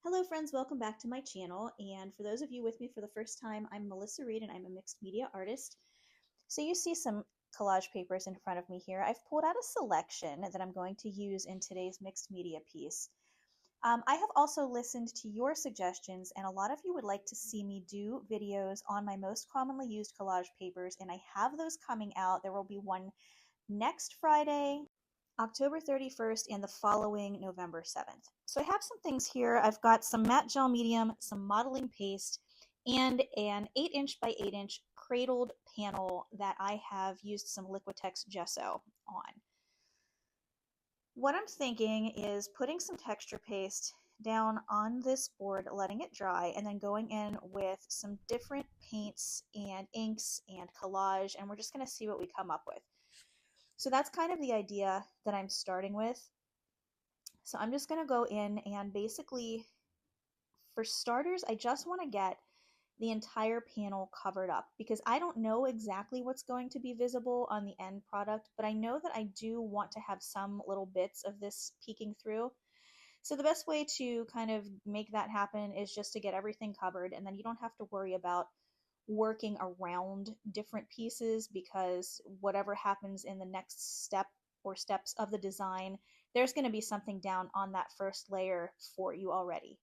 Hello friends, welcome back to my channel, and for those of you with me for the first time, I'm Melissa Reed and I'm a mixed media artist. So you see some collage papers in front of me here. I've pulled out a selection that I'm going to use in today's mixed media piece. I have also listened to your suggestions, and a lot of you would like to see me do videos on my most commonly used collage papers, and I have those coming out. There will be one next Friday, October 31st, and the following November 7th. So I have some things here. I've got some matte gel medium, some modeling paste, and an 8" by 8" cradled panel that I have used some Liquitex gesso on. What I'm thinking is putting some texture paste down on this board, letting it dry, and then going in with some different paints and inks and collage, and we're just going to see what we come up with. So that's kind of the idea that I'm starting with. So I'm just going to go in and basically, for starters, I just want to get the entire panel covered up because I don't know exactly what's going to be visible on the end product, but I know that I do want to have some little bits of this peeking through. So the best way to kind of make that happen is just to get everything covered, and then you don't have to worry about working around different pieces because whatever happens in the next step or steps of the design, there's going to be something down on that first layer for you already.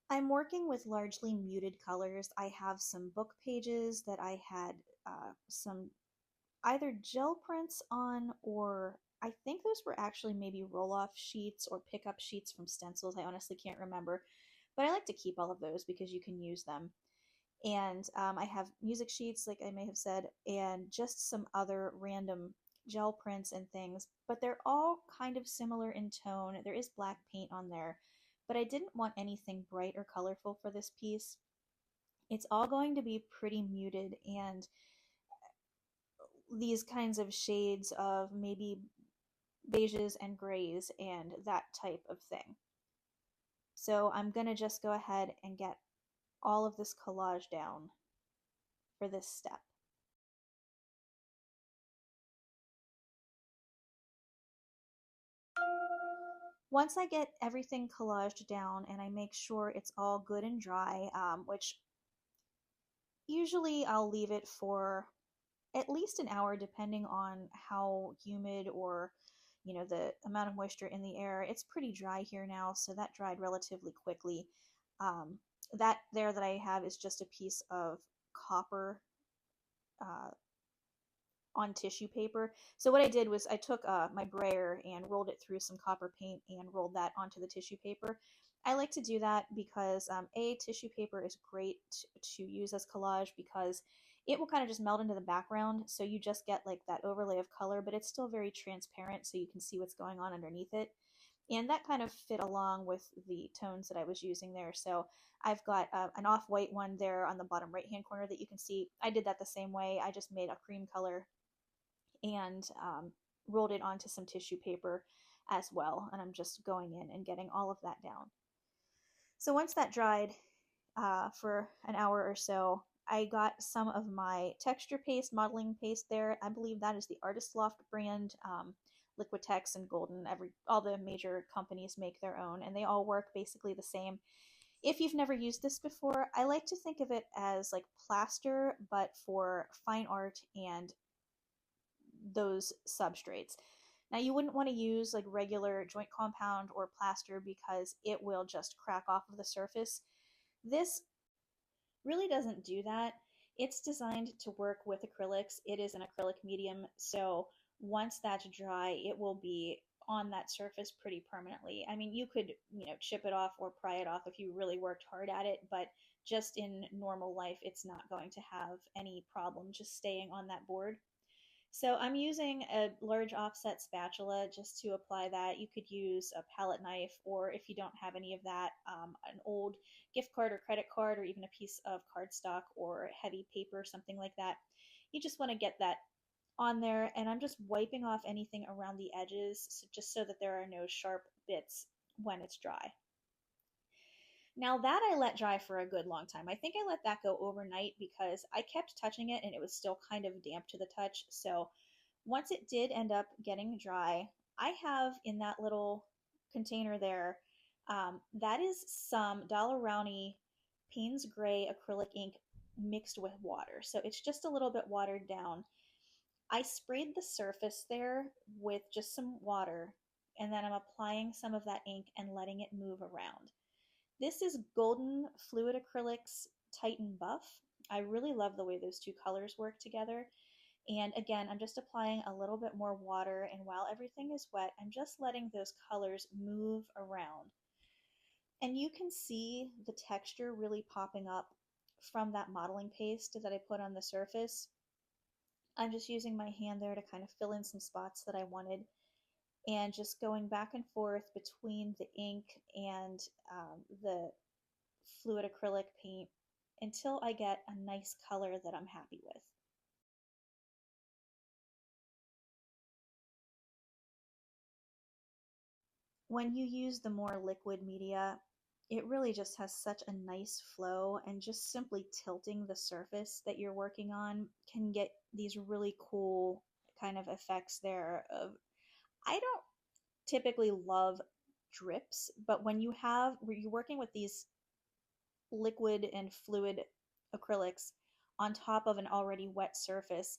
I'm working with largely muted colors. I have some book pages that I had some either gel prints on, or I think those were actually maybe roll-off sheets or pickup sheets from stencils. I honestly can't remember, but I like to keep all of those because you can use them. And I have music sheets, like I may have said, and just some other random gel prints and things, but they're all kind of similar in tone. There is black paint on there, but I didn't want anything bright or colorful for this piece. It's all going to be pretty muted and these kinds of shades of maybe beiges and grays and that type of thing. So I'm going to just go ahead and get all of this collage down for this step. Once I get everything collaged down and I make sure it's all good and dry, which usually I'll leave it for at least an hour depending on how humid or the amount of moisture in the air. It's pretty dry here now, so that dried relatively quickly. That there that I have is just a piece of copper uh, on tissue paper. So what I did was I took my brayer and rolled it through some copper paint and rolled that onto the tissue paper. I like to do that because tissue paper is great to use as collage because it will kind of just melt into the background, so you just get like that overlay of color, but it's still very transparent so you can see what's going on underneath it. And that kind of fit along with the tones that I was using there. So I've got an off-white one there on the bottom right-hand corner that you can see. I did that the same way. I just made a cream color and rolled it onto some tissue paper as well. And I'm just going in and getting all of that down. So once that dried for an hour or so, I got some of my texture paste, modeling paste there. I believe that is the Artist Loft brand. Liquitex and Golden, all the major companies make their own, and they all work basically the same. If you've never used this before, I like to think of it as like plaster, but for fine art and those substrates. Now you wouldn't want to use like regular joint compound or plaster because it will just crack off of the surface. This really doesn't do that. It's designed to work with acrylics. It is an acrylic medium, so once that's dry, it will be on that surface pretty permanently. I mean, you could, chip it off or pry it off if you really worked hard at it, but just in normal life, it's not going to have any problem just staying on that board. So I'm using a large offset spatula just to apply that. You could use a palette knife, or if you don't have any of that, an old gift card or credit card, or even a piece of cardstock or heavy paper, something like that. You just want to get that on there, and I'm just wiping off anything around the edges just so that there are no sharp bits when it's dry. Now that I let dry for a good long time. I think I let that go overnight because I kept touching it and it was still kind of damp to the touch. So once it did end up getting dry, I have in that little container there That is some Dollar Rowney Payne's Gray acrylic ink mixed with water. So it's just a little bit watered down. I sprayed the surface there with just some water, and then I'm applying some of that ink and letting it move around. This is Golden Fluid Acrylics Titan Buff. I really love the way those two colors work together. And again, I'm just applying a little bit more water, and while everything is wet, I'm just letting those colors move around. And you can see the texture really popping up from that modeling paste that I put on the surface. I'm just using my hand there to kind of fill in some spots that I wanted, and just going back and forth between the ink and the fluid acrylic paint until I get a nice color that I'm happy with. When you use the more liquid media, it really just has such a nice flow, and just simply tilting the surface that you're working on can get these really cool kind of effects there of, I don't typically love drips, but when you're working with these liquid and fluid acrylics on top of an already wet surface,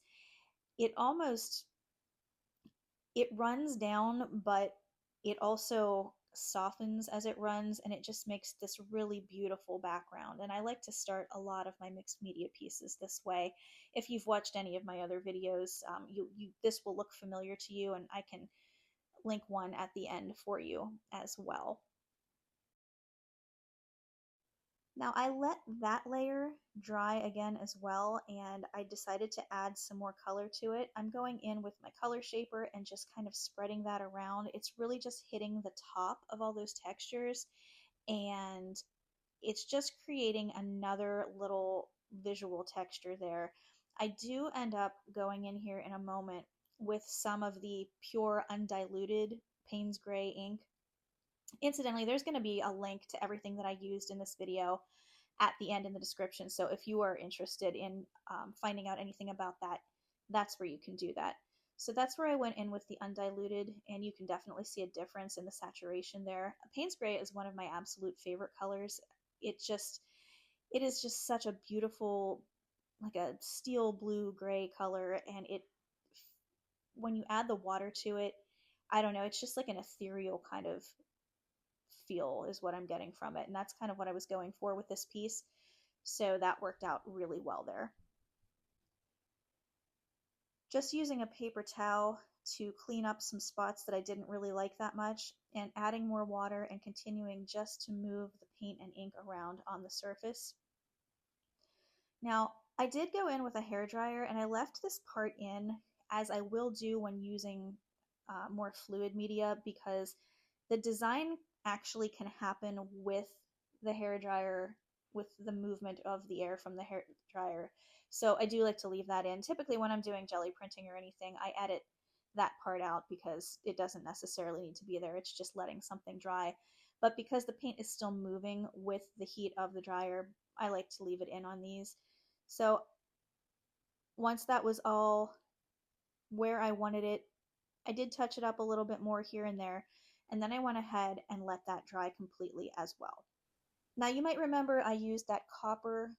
it almost, it runs down, but it also softens as it runs, and it just makes this really beautiful background. And I like to start a lot of my mixed media pieces this way. If you've watched any of my other videos, this will look familiar to you, and I can link one at the end for you as well. Now I let that layer dry again as well, and I decided to add some more color to it. I'm going in with my color shaper and just kind of spreading that around. It's really just hitting the top of all those textures, and it's just creating another little visual texture there. I do end up going in here in a moment with some of the pure undiluted Payne's Gray ink. Incidentally, there's going to be a link to everything that I used in this video at the end in the description. So if you are interested in finding out anything about that, that's where you can do that. So that's where I went in with the undiluted, and you can definitely see a difference in the saturation there. Payne's Gray is one of my absolute favorite colors. It is just such a beautiful, like a steel blue gray color, and when you add the water to it, I don't know, it's just like an ethereal kind of feel is what I'm getting from it. And that's kind of what I was going for with this piece. So that worked out really well there. Just using a paper towel to clean up some spots that I didn't really like that much, and adding more water and continuing just to move the paint and ink around on the surface. Now, I did go in with a hairdryer, and I left this part in, as I will do when using more fluid media, because the design actually can happen with the hairdryer, with the movement of the air from the hairdryer. So I do like to leave that in. Typically when I'm doing jelly printing or anything, I edit that part out because it doesn't necessarily need to be there. It's just letting something dry. But because the paint is still moving with the heat of the dryer, I like to leave it in on these. So once that was all where I wanted it, I did touch it up a little bit more here and there, and then I went ahead and let that dry completely as well. Now you might remember I used that copper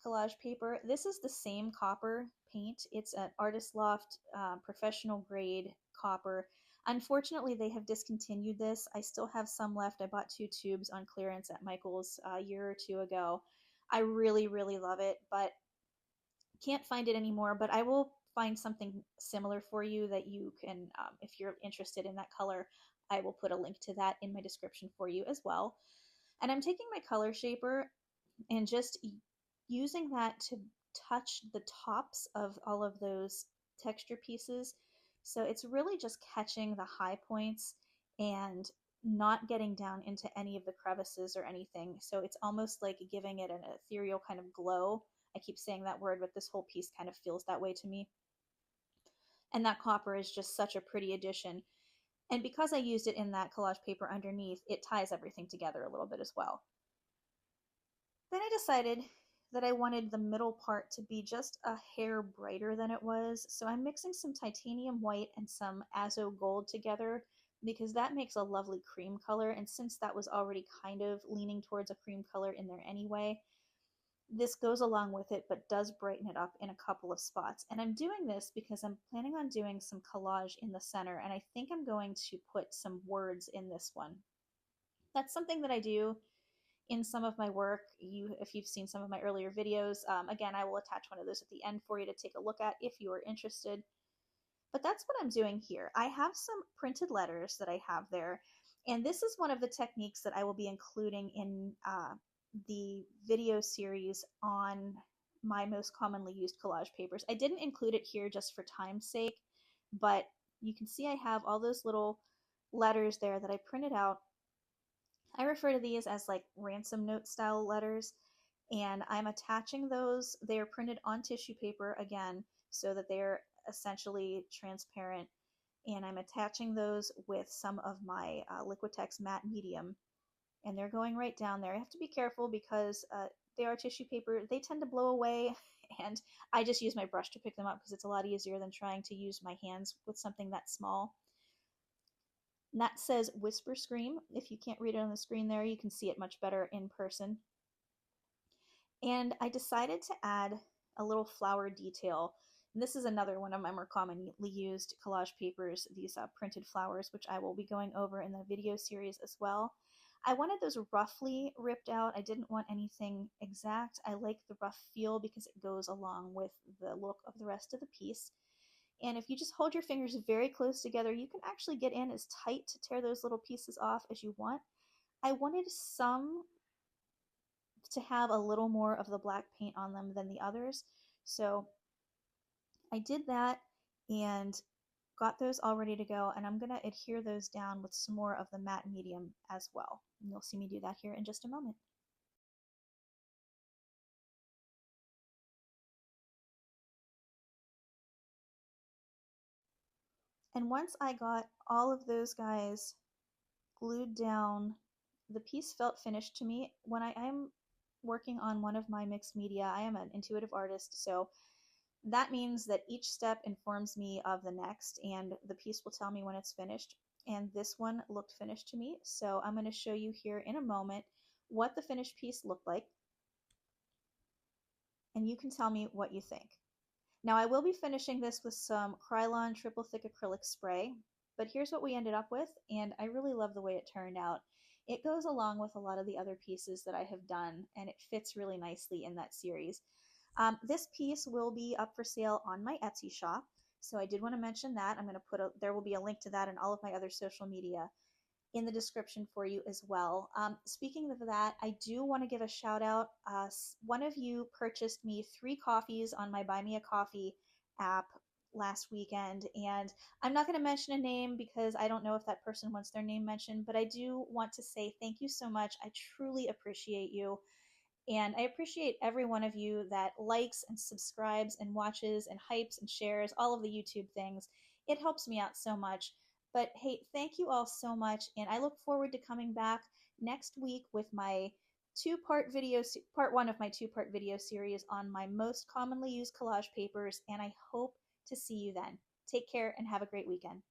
collage paper. This is the same copper paint. It's an Artist Loft professional grade copper. Unfortunately, they have discontinued this. I still have some left. I bought 2 tubes on clearance at Michael's a year or 2 ago. I really, really love it, but can't find it anymore. But I will find something similar for you that you can, if you're interested in that color, I will put a link to that in my description for you as well. And I'm taking my color shaper and just using that to touch the tops of all of those texture pieces. So it's really just catching the high points and not getting down into any of the crevices or anything. So it's almost like giving it an ethereal kind of glow. I keep saying that word, but this whole piece kind of feels that way to me. And that copper is just such a pretty addition. And because I used it in that collage paper underneath, it ties everything together a little bit as well. Then I decided that I wanted the middle part to be just a hair brighter than it was. So I'm mixing some titanium white and some azo gold together because that makes a lovely cream color. And since that was already kind of leaning towards a cream color in there anyway, this goes along with it, but does brighten it up in a couple of spots. And I'm doing this because I'm planning on doing some collage in the center, and I think I'm going to put some words in this one. That's something that I do in some of my work. If you've seen some of my earlier videos, again, I will attach one of those at the end for you to take a look at if you are interested. But that's what I'm doing here. I have some printed letters that I have there, and this is one of the techniques that I will be including in the video series on my most commonly used collage papers. I didn't include it here just for time's sake, but you can see I have all those little letters there that I printed out. I refer to these as like ransom note style letters, and I'm attaching those. They are printed on tissue paper again, so that they're essentially transparent, and I'm attaching those with some of my Liquitex matte medium, and they're going right down there. I have to be careful because they are tissue paper. They tend to blow away, and I just use my brush to pick them up because it's a lot easier than trying to use my hands with something that small. And that says Whisper Scream. If you can't read it on the screen there, you can see it much better in person. And I decided to add a little flower detail. And this is another one of my more commonly used collage papers, these printed flowers, which I will be going over in the video series as well. I wanted those roughly ripped out. I didn't want anything exact. I like the rough feel because it goes along with the look of the rest of the piece. And if you just hold your fingers very close together, you can actually get in as tight to tear those little pieces off as you want. I wanted some to have a little more of the black paint on them than the others. So I did that and got those all ready to go, and I'm going to adhere those down with some more of the matte medium as well. And you'll see me do that here in just a moment. And once I got all of those guys glued down, the piece felt finished to me. When I'm working on one of my mixed media, I am an intuitive artist, so that means that each step informs me of the next, and the piece will tell me when it's finished. And this one looked finished to me, so I'm going to show you here in a moment what the finished piece looked like, and you can tell me what you think. Now, I will be finishing this with some Krylon triple thick acrylic spray, but here's what we ended up with, and I really love the way it turned out. It goes along with a lot of the other pieces that I have done, and it fits really nicely in that series. This piece will be up for sale on my Etsy shop, so I did want to mention that. I'm going to there will be a link to that in all of my other social media in the description for you as well. Speaking of that, I do want to give a shout out. One of you purchased me 3 coffees on my Buy Me a Coffee app last weekend, and I'm not going to mention a name because I don't know if that person wants their name mentioned, but I do want to say thank you so much. I truly appreciate you. And I appreciate every one of you that likes and subscribes and watches and hypes and shares all of the YouTube things. It helps me out so much. But hey, thank you all so much. And I look forward to coming back next week with my part 1 of my 2-part video series on my most commonly used collage papers. And I hope to see you then. Take care and have a great weekend.